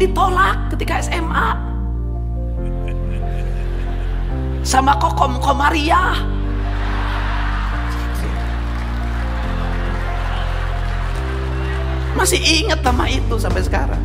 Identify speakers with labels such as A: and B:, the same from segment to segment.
A: ditolak ketika SMA sama Kokom Komariah. Masih ingat nama itu sampai sekarang.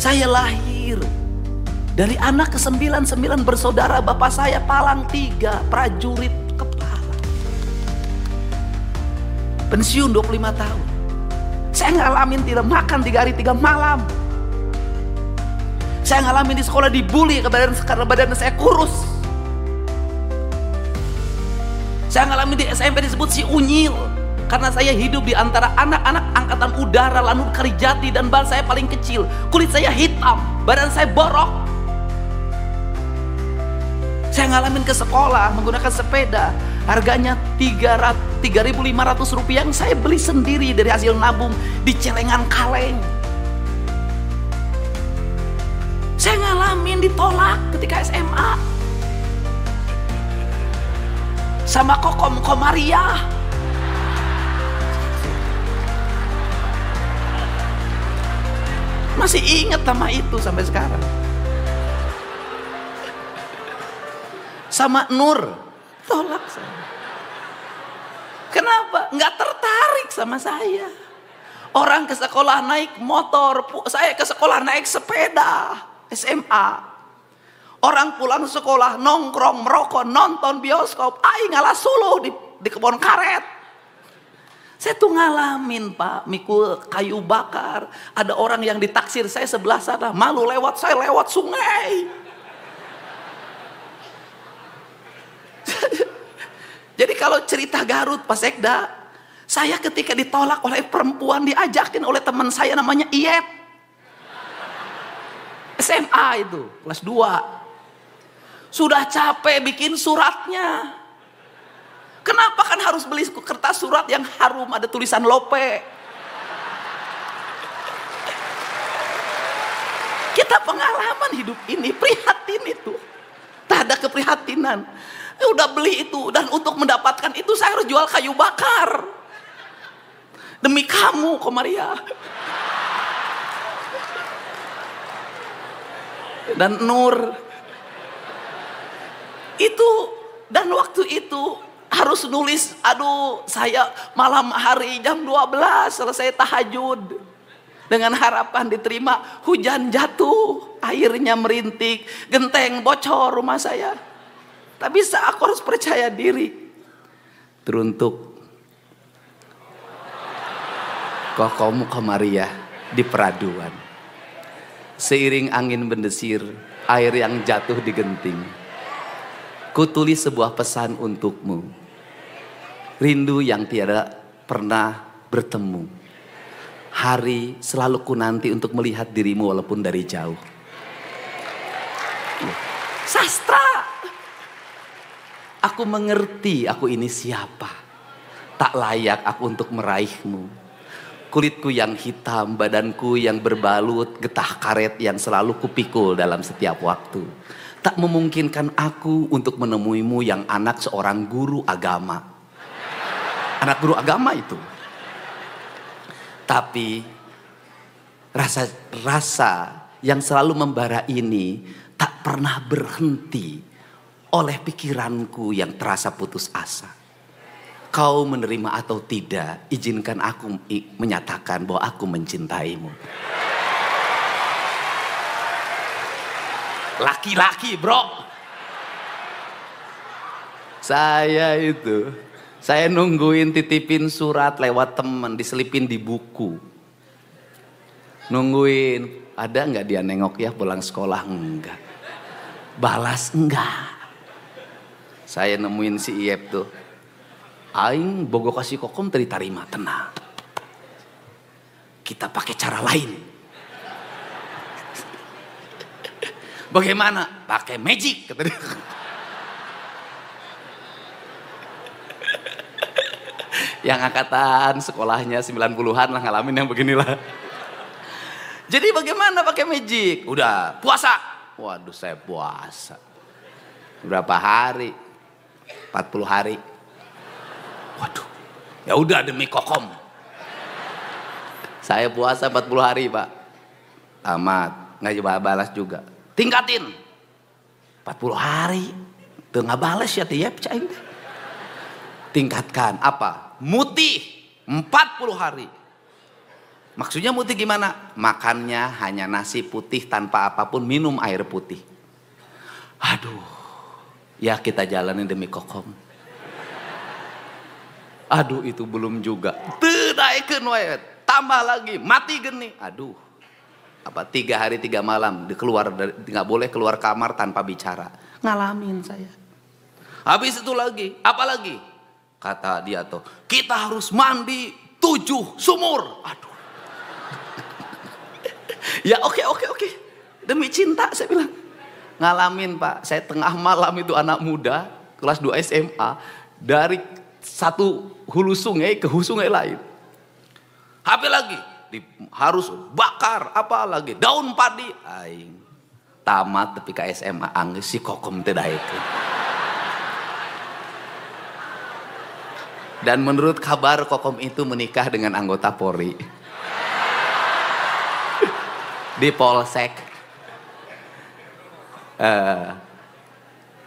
A: Saya lahir dari anak ke-9 bersaudara. Bapak saya palang 3, prajurit kepala. Pensiun 25 tahun. Saya ngalamin tidak makan 3 hari 3 malam. Saya ngalamin di sekolah dibully karena badan saya kurus. Saya ngalamin di SMP disebut si unyil karena saya hidup di antara anak-anak angkatan udara Lanut Karijati dan bal saya paling kecil. Kulit saya hitam, badan saya borok. Saya ngalamin ke sekolah menggunakan sepeda, harganya 3.500 rupiah yang saya beli sendiri dari hasil nabung di celengan kaleng. Saya ngalamin ditolak ketika SMA sama Kokom Komariah. Masih ingat nama itu sampai sekarang. Sama Nur, tolak saya. Kenapa? Nggak tertarik sama saya. Orang ke sekolah naik motor, saya ke sekolah naik sepeda. SMA. Orang pulang sekolah nongkrong, merokok, nonton bioskop. Aing ngalah suluh di kebun karet. Saya tuh ngalamin Pak, mikul kayu bakar. Ada orang yang ditaksir saya sebelah sana. Malu lewat, saya lewat sungai. Jadi kalau cerita Garut Pak Sekda, saya ketika ditolak oleh perempuan diajakin oleh teman saya namanya Iyep. SMA itu, kelas 2. Sudah capek bikin suratnya. Kenapa kan harus beli kertas surat yang harum ada tulisan Lope? Kita pengalaman hidup ini, prihatin itu. Tak ada keprihatinan. Udah beli itu, dan untuk mendapatkan itu saya harus jual kayu bakar. Demi kamu, Komaria. Dan Nur. Itu, dan waktu itu harus nulis, aduh saya malam hari jam 12 selesai tahajud. Dengan harapan diterima, hujan jatuh, airnya merintik, genteng bocor rumah saya. Tak bisa, aku harus percaya diri. Teruntuk Kokom Komariah di Peraduan. Seiring angin mendesir, air yang jatuh di genting. Kutulis sebuah pesan untukmu. Rindu yang tiada pernah bertemu. Hari selalu ku nanti untuk melihat dirimu walaupun dari jauh. Sastra. Aku mengerti aku ini siapa. Tak layak aku untuk meraihmu. Kulitku yang hitam, badanku yang berbalut getah karet yang selalu kupikul dalam setiap waktu. Tak memungkinkan aku untuk menemuimu yang anak seorang guru agama. Anak guru agama itu. Tapi rasa yang selalu membara ini tak pernah berhenti oleh pikiranku yang terasa putus asa. Kau menerima atau tidak, izinkan aku menyatakan bahwa aku mencintaimu. Laki-laki bro. Saya nungguin titipin surat lewat teman, diselipin di buku. Nungguin, ada nggak dia nengok ya pulang sekolah? Enggak. Balas enggak. Saya nemuin si Iyep tuh. Aing bogo kasih Kokom terima tenang. Kita pakai cara lain. Bagaimana? Pakai magic kata dia. Yang angkatan sekolahnya 90-an lah ngalamin yang beginilah. Jadi bagaimana pakai magic? Udah puasa. Waduh saya puasa. Berapa hari? 40 hari. Waduh, ya udah demi Kokom. Saya puasa 40 hari Pak. Tamat, nggak coba balas juga. Tingkatin 40 hari. Tuh nggak balas ya tiap cair. Tingkatkan apa? Mutih 40 hari. Maksudnya mutih gimana? Makannya hanya nasi putih tanpa apapun, minum air putih. Aduh, ya kita jalanin demi kokom. Aduh itu belum juga. Naikkan wae, tambah lagi, mati geni. Aduh, apa 3 hari 3 malam nggak boleh keluar kamar tanpa bicara. Ngalamin saya. Habis itu lagi, apa lagi? Kata dia tuh, kita harus mandi 7 sumur. Aduh. Ya oke. Demi cinta saya bilang. Ngalamin Pak, saya tengah malam itu anak muda kelas 2 SMA dari satu hulu sungai ke hulu sungai lain. Habis lagi harus bakar apa lagi daun padi. Aing tamat tapi ke SMA angge si kokom teh itu. Dan menurut kabar kokom itu menikah dengan anggota Polri di Polsek.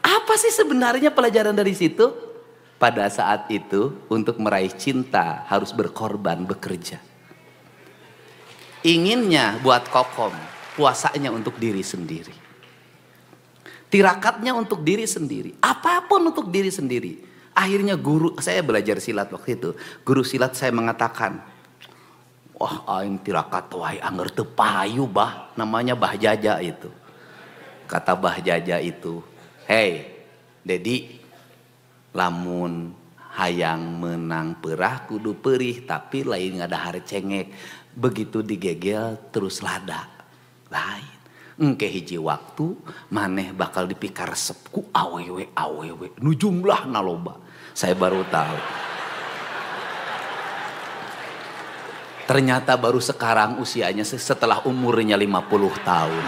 A: Apa sih sebenarnya pelajaran dari situ? Pada saat itu untuk meraih cinta harus berkorban, bekerja. Inginnya buat kokom, puasanya untuk diri sendiri. Tirakatnya untuk diri sendiri, apapun untuk diri sendiri. Akhirnya guru, saya belajar silat waktu itu. Guru silat saya mengatakan, wah aing tirakat wae anger teu payu bah, namanya Bah Jaja itu. Kata Bah Jaja itu, hei Dedi, lamun hayang menang perah kudu perih, tapi lain ngadahar cengek. Begitu digegel terus lada. Lain. Engke hiji waktu maneh bakal dipikar resep ku awewe nu jumlah naloba. Saya baru tahu. Ternyata baru sekarang usianya setelah umurnya 50 tahun.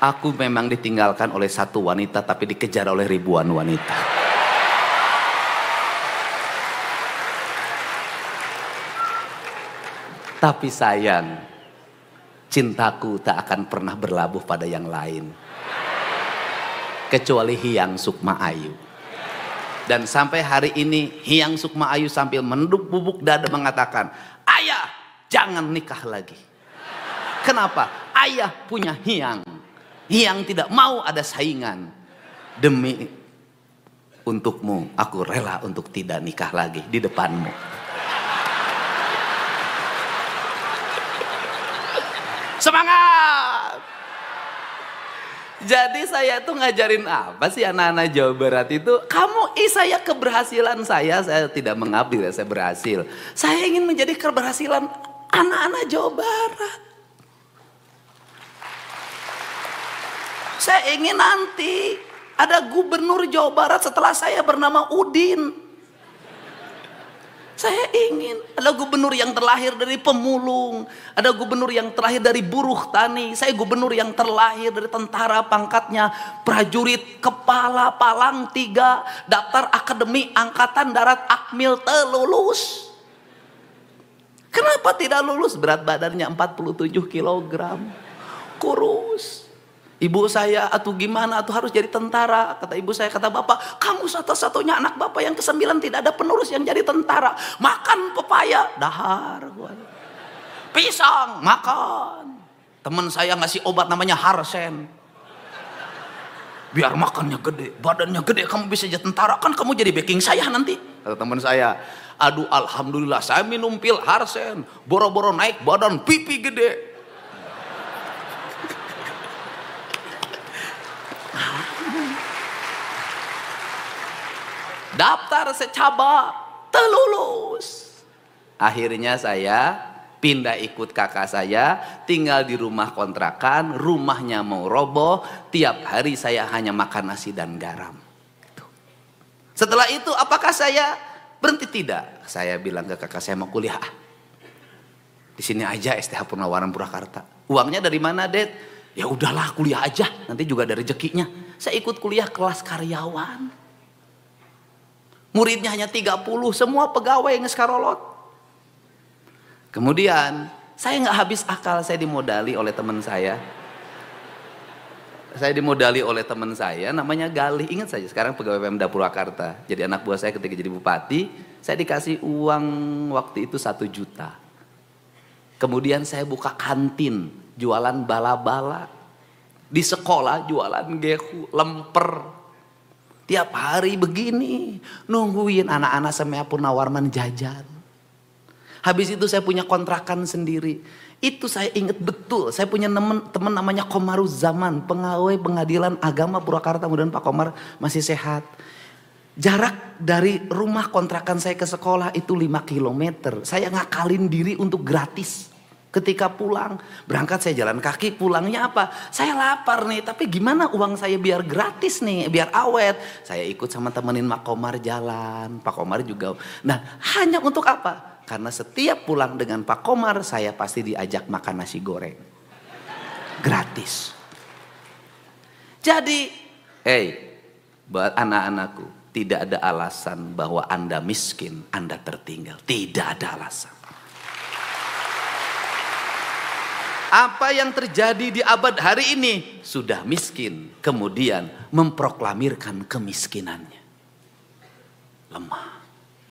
A: Aku memang ditinggalkan oleh satu wanita tapi dikejar oleh ribuan wanita. Tapi sayang, cintaku tak akan pernah berlabuh pada yang lain. Kecuali Hyang Sukma Ayu. Dan sampai hari ini Hyang Sukma Ayu sambil menduk bubuk dada mengatakan, ayah jangan nikah lagi. Kenapa? Ayah punya Hyang. Hyang tidak mau ada saingan. Demi untukmu aku rela untuk tidak nikah lagi di depanmu. Semangat. Jadi saya tuh ngajarin apa sih anak-anak Jawa Barat itu? Saya keberhasilan saya tidak mengabdi, saya berhasil. Saya ingin menjadi keberhasilan anak-anak Jawa Barat. Saya ingin nanti ada gubernur Jawa Barat setelah saya bernama Udin. Saya ingin ada gubernur yang terlahir dari pemulung, ada gubernur yang terlahir dari buruh tani, saya gubernur yang terlahir dari tentara pangkatnya prajurit kepala palang 3, daftar akademi angkatan darat Akmil lulus. Kenapa tidak lulus? Berat badannya 47 kg, kurus. Ibu saya atau gimana atau harus jadi tentara. Kata ibu saya, kata bapak, kamu satu-satunya anak bapak yang ke-9 tidak ada penerus yang jadi tentara. Makan pepaya, dahar. Pisang, makan. Teman saya ngasih obat namanya Harsen. Biar makannya gede, badannya gede, kamu bisa jadi tentara. Kan kamu jadi backing saya nanti. Kata teman saya, aduh alhamdulillah saya minum pil Harsen. Boro-boro naik badan, pipi gede. Daftar secaba telulus. Akhirnya saya pindah ikut kakak saya, tinggal di rumah kontrakan, rumahnya mau roboh, tiap hari saya hanya makan nasi dan garam. Setelah itu apakah saya berhenti? Tidak. Saya bilang ke kakak saya mau kuliah. Di sini aja STH Purnawarman Purwakarta. Uangnya dari mana, Det? Ya udahlah kuliah aja, nanti juga ada rezekinya. Saya ikut kuliah kelas karyawan. Muridnya hanya 30, semua pegawai yang ngeskarolot. Kemudian saya nggak habis akal, saya dimodali oleh teman saya. Saya dimodali oleh teman saya namanya Galih. Ingat saja sekarang pegawai Pemda Purwakarta. Jadi anak buah saya ketika jadi bupati, saya dikasih uang waktu itu 1 juta. Kemudian saya buka kantin, jualan bala-bala. Di sekolah jualan gehu, lemper. Tiap hari begini, nungguin anak-anak Semea Purnawarman jajan. Habis itu saya punya kontrakan sendiri. Itu saya ingat betul, saya punya teman namanya Komaruzzaman, pegawai pengadilan agama Purwakarta. Mudah-mudahan Pak Komar masih sehat. Jarak dari rumah kontrakan saya ke sekolah itu 5 km. Saya ngakalin diri untuk gratis. Ketika pulang, berangkat saya jalan kaki, pulangnya apa? Saya lapar nih, tapi gimana uang saya biar gratis nih, biar awet. Saya ikut sama temenin Pak Komar jalan, Pak Komar juga. Nah, hanya untuk apa? Karena setiap pulang dengan Pak Komar, saya pasti diajak makan nasi goreng. Gratis. Jadi, buat anak-anakku, tidak ada alasan bahwa Anda miskin, Anda tertinggal. Tidak ada alasan. Apa yang terjadi di abad hari ini? Sudah miskin, kemudian memproklamirkan kemiskinannya. Lemah.